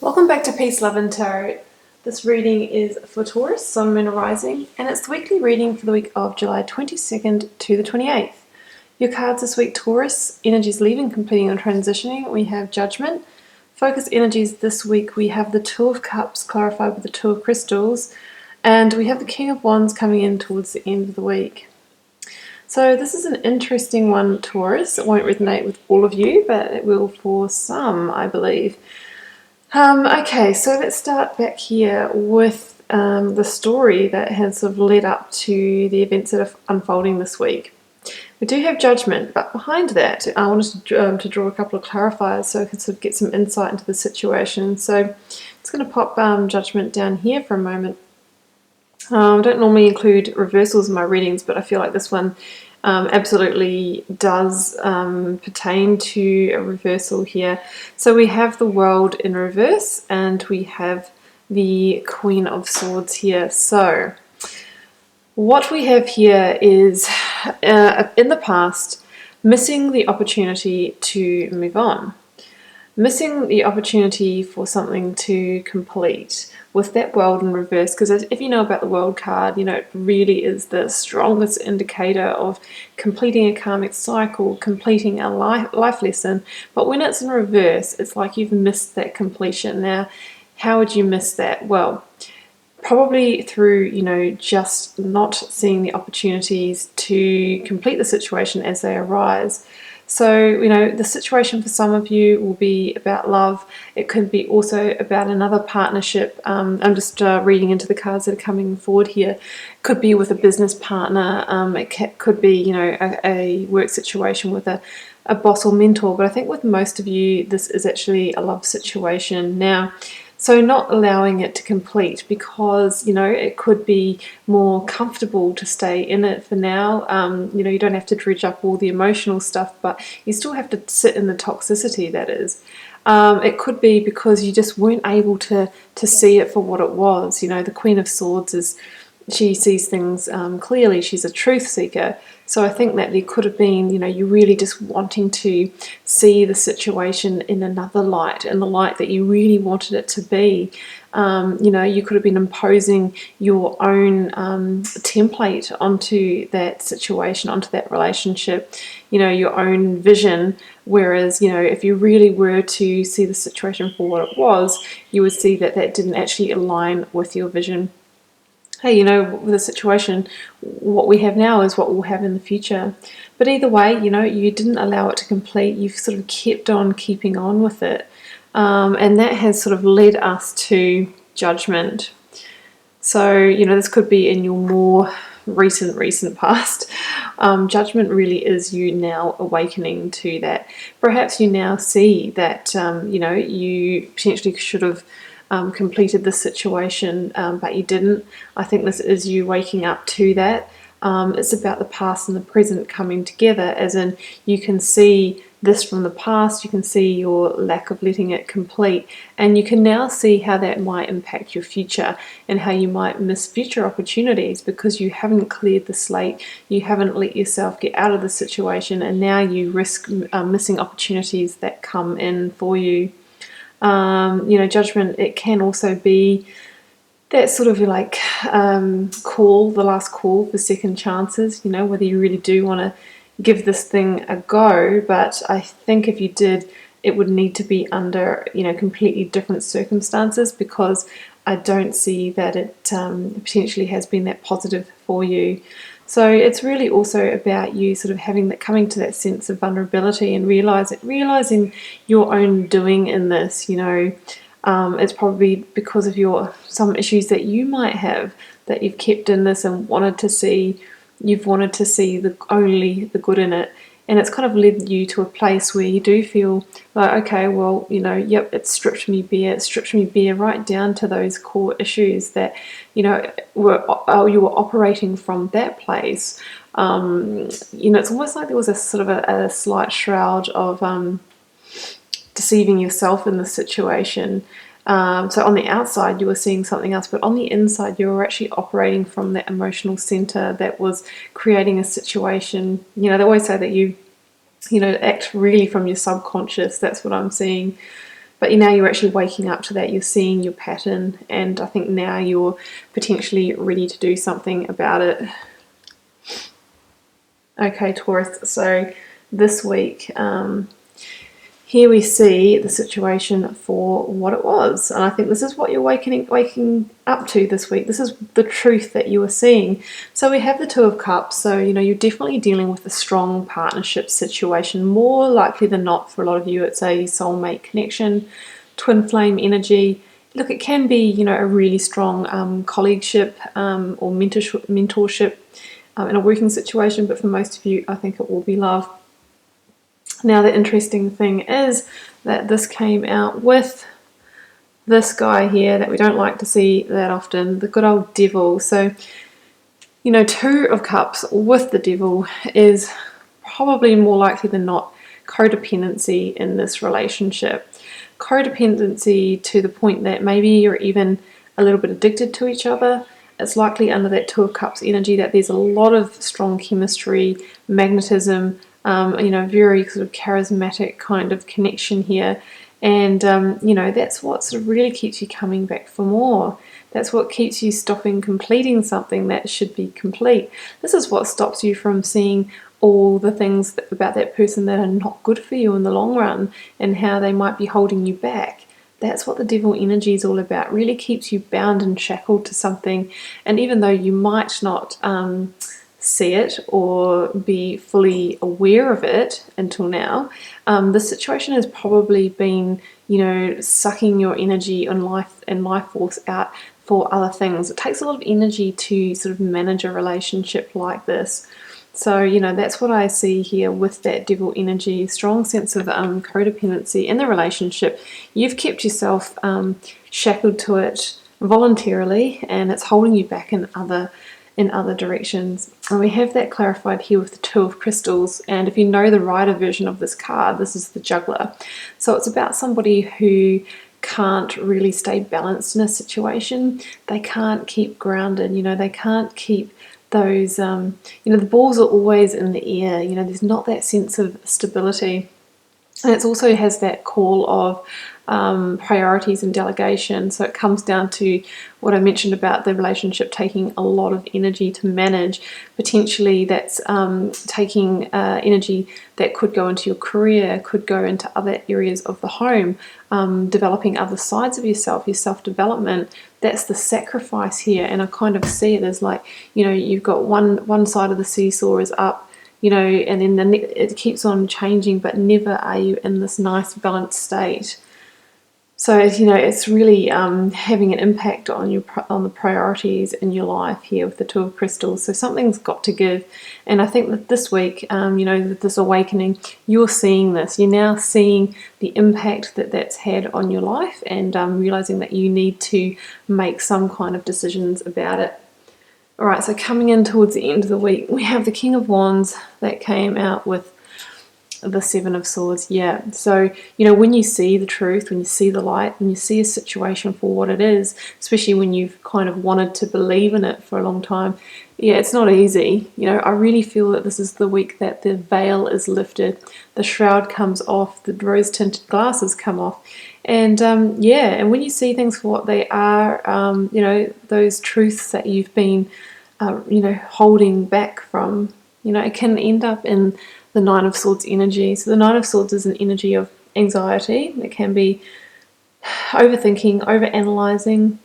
Welcome back to Peace, Love and Tarot. This reading is for Taurus, Sun, Moon, and Rising, and it's the weekly reading for the week of July 22nd to the 28th. Your cards this week: Taurus, energies leaving, completing, and transitioning. We have Judgment. Focus energies this week, we have the Two of Cups clarified with the Two of Crystals, and we have the King of Wands coming in towards the end of the week. So this is an interesting one, Taurus. It won't resonate with all of you, but it will for some, I believe. Okay, so let's start back here with the story that has sort of led up to the events that are unfolding this week. We do have Judgment, but behind that, I wanted to draw a couple of clarifiers so I can sort of get some insight into the situation. So I'm just going to pop Judgment down here for a moment. I don't normally include reversals in my readings, but I feel like this one absolutely does pertain to a reversal here. So we have the World in reverse and we have the Queen of Swords here. So what we have here is in the past, missing the opportunity to move on. Missing the opportunity for something to complete with that World in reverse, because if you know about the World card, you know it really is the strongest indicator of completing a karmic cycle, completing a life lesson. But when it's in reverse, it's like you've missed that completion. Now, how would you miss that? Well, probably through, just not seeing the opportunities to complete the situation as they arise. So, the situation for some of you will be about love. It could be also about another partnership. I'm just reading into the cards that are coming forward here. It could be with a business partner. It could be, a work situation with a boss or mentor. But I think with most of you, this is actually a love situation. Now, so not allowing it to complete because, it could be more comfortable to stay in it for now. You don't have to dredge up all the emotional stuff, but you still have to sit in the toxicity, that is. It could be because you just weren't able to see it for what it was. The Queen of Swords she sees things clearly. She's a truth seeker. So I think that there could have been, you really just wanting to see the situation in another light, in the light that you really wanted it to be. You could have been imposing your own template onto that situation, onto that relationship, your own vision. Whereas, if you really were to see the situation for what it was, you would see that that didn't actually align with your vision. Hey, with the situation, what we have now is what we'll have in the future. But either way, you didn't allow it to complete. You've sort of kept on keeping on with it. And that has sort of led us to Judgment. So, this could be in your more recent past. Judgment really is you now awakening to that. Perhaps you now see that, you potentially should have completed this situation, but you didn't. I think this is you waking up to that. It's about the past and the present coming together, as in you can see this from the past, you can see your lack of letting it complete, and you can now see how that might impact your future and how you might miss future opportunities because you haven't cleared the slate, you haven't let yourself get out of the situation, and now you risk missing opportunities that come in for you. Judgment, it can also be that sort of like call, the last call for second chances, whether you really do want to give this thing a go. But I think if you did, it would need to be under, completely different circumstances, because I don't see that it potentially has been that positive for you. So it's really also about you sort of coming to that sense of vulnerability and realizing your own doing in this. It's probably because of some issues that you might have that you've kept in this and you've wanted to see only the good in it. And it's kind of led you to a place where you do feel like, okay, well, yep, it stripped me bare right down to those core issues that, you were operating from that place. It's almost like there was a sort of a slight shroud of deceiving yourself in the situation. So on the outside you were seeing something else, but on the inside you were actually operating from that emotional center that was creating a situation. They always say that you act really from your subconscious. That's what I'm seeing. But now you're actually waking up to that, you're seeing your pattern, and I think now you're potentially ready to do something about it. Okay, Taurus, so this week, here we see the situation for what it was. And I think this is what you're waking up to this week. This is the truth that you are seeing. So we have the Two of Cups. So, you're definitely dealing with a strong partnership situation. More likely than not, for a lot of you, it's a soulmate connection, twin flame energy. Look, it can be, a really strong colleagueship or mentorship in a working situation. But for most of you, I think it will be love. Now, the interesting thing is that this came out with this guy here that we don't like to see that often, the good old devil. So, Two of Cups with the devil is probably more likely than not codependency in this relationship. Codependency to the point that maybe you're even a little bit addicted to each other. It's likely under that Two of Cups energy that there's a lot of strong chemistry, magnetism, very sort of charismatic kind of connection here. And, that's what sort of really keeps you coming back for more. That's what keeps you stopping completing something that should be complete. This is what stops you from seeing all the things about that person that are not good for you in the long run and how they might be holding you back. That's what the devil energy is all about. It really keeps you bound and shackled to something. And even though you might not see it or be fully aware of it until now, the situation has probably been, sucking your energy and life force out for other things. It takes a lot of energy to sort of manage a relationship like this. So, that's what I see here with that devil energy, strong sense of codependency in the relationship. You've kept yourself shackled to it voluntarily, and it's holding you back in other directions. And we have that clarified here with the Two of Crystals. And if you know the Rider version of this card, this is the Juggler. So it's about somebody who can't really stay balanced in a situation. They can't keep grounded, they can't keep those, the balls are always in the air, there's not that sense of stability. And it also has that call of priorities and delegation. So it comes down to what I mentioned about the relationship taking a lot of energy to manage. Potentially that's taking energy that could go into your career, could go into other areas of the home, developing other sides of yourself, your self-development. That's the sacrifice here. And I kind of see it as like, you've got one side of the seesaw is up, and then it keeps on changing, but never are you in this nice balanced state. So, it's really having an impact on the priorities in your life here with the Two of Crystals. So something's got to give. And I think that this week, with this awakening, you're seeing this. You're now seeing the impact that that's had on your life and realizing that you need to make some kind of decisions about it. All right, so coming in towards the end of the week, we have the King of Wands that came out with the Seven of Swords. Yeah, so when you see the truth, when you see the light, when you see a situation for what it is, especially when you've kind of wanted to believe in it for a long time, it's not easy. I really feel that this is the week that the veil is lifted, the shroud comes off, the rose-tinted glasses come off, and and when you see things for what they are, those truths that you've been holding back from, it can end up in the Nine of Swords energy. So the Nine of Swords is an energy of anxiety. It can be overthinking, overanalyzing,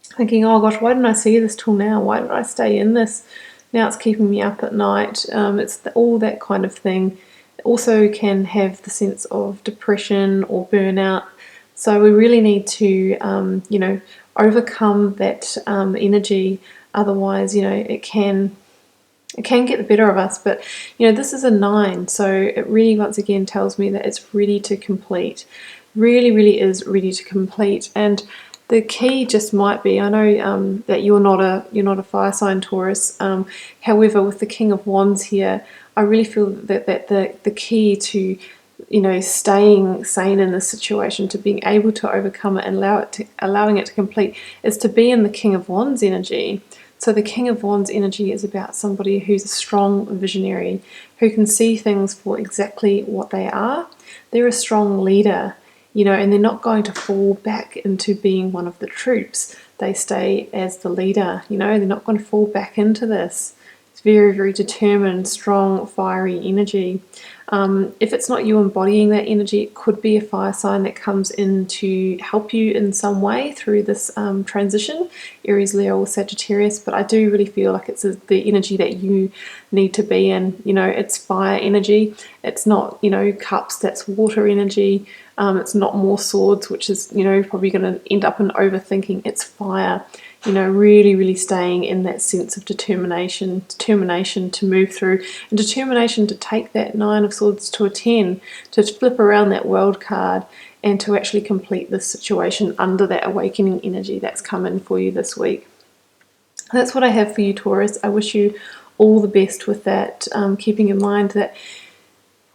thinking, oh gosh, why didn't I see this till now? Why did I stay in this? Now it's keeping me up at night. It's all that kind of thing. It also can have the sense of depression or burnout. So we really need to, overcome that energy. Otherwise, it can get the better of us. But this is a 9, so it really once again tells me that it's ready to complete. Really is ready to complete. And the key just might be, I know that you're not a fire sign, Taurus. However, with the King of Wands here, I really feel that the key to staying sane in this situation, to being able to overcome it and allowing it to complete, is to be in the King of Wands energy. So the King of Wands energy is about somebody who's a strong visionary, who can see things for exactly what they are. They're a strong leader. you know, and they're not going to fall back into being one of the troops. They stay as the leader, you know, they're not going to fall back into this. It's very, very determined, strong, fiery energy. If it's not you embodying that energy, it could be a fire sign that comes in to help you in some way through this transition, Aries, Leo, or Sagittarius. But I do really feel like it's the energy that you need to be in. You know, it's fire energy. It's not, you know, cups, that's water energy. It's not more swords, which is, you know, probably going to end up in overthinking. It's fire. You know, really, really staying in that sense of determination to move through, and determination to take that 9 of Swords to a 10, to flip around that World card, and to actually complete this situation under that awakening energy that's come in for you this week. That's what I have for you, Taurus. I wish you all the best with that, keeping in mind that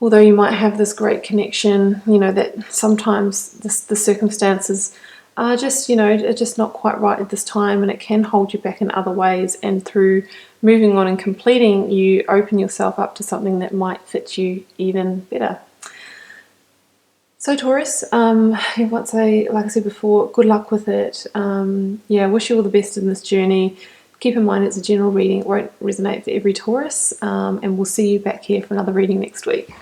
although you might have this great connection, you know, that sometimes the circumstances are just, you know, are just not quite right at this time, and it can hold you back in other ways. And through moving on and completing, you open yourself up to something that might fit you even better. So Taurus, like I said before, good luck with it. Yeah, wish you all the best in this journey. Keep in mind it's a general reading, it won't resonate for every Taurus, and we'll see you back here for another reading next week.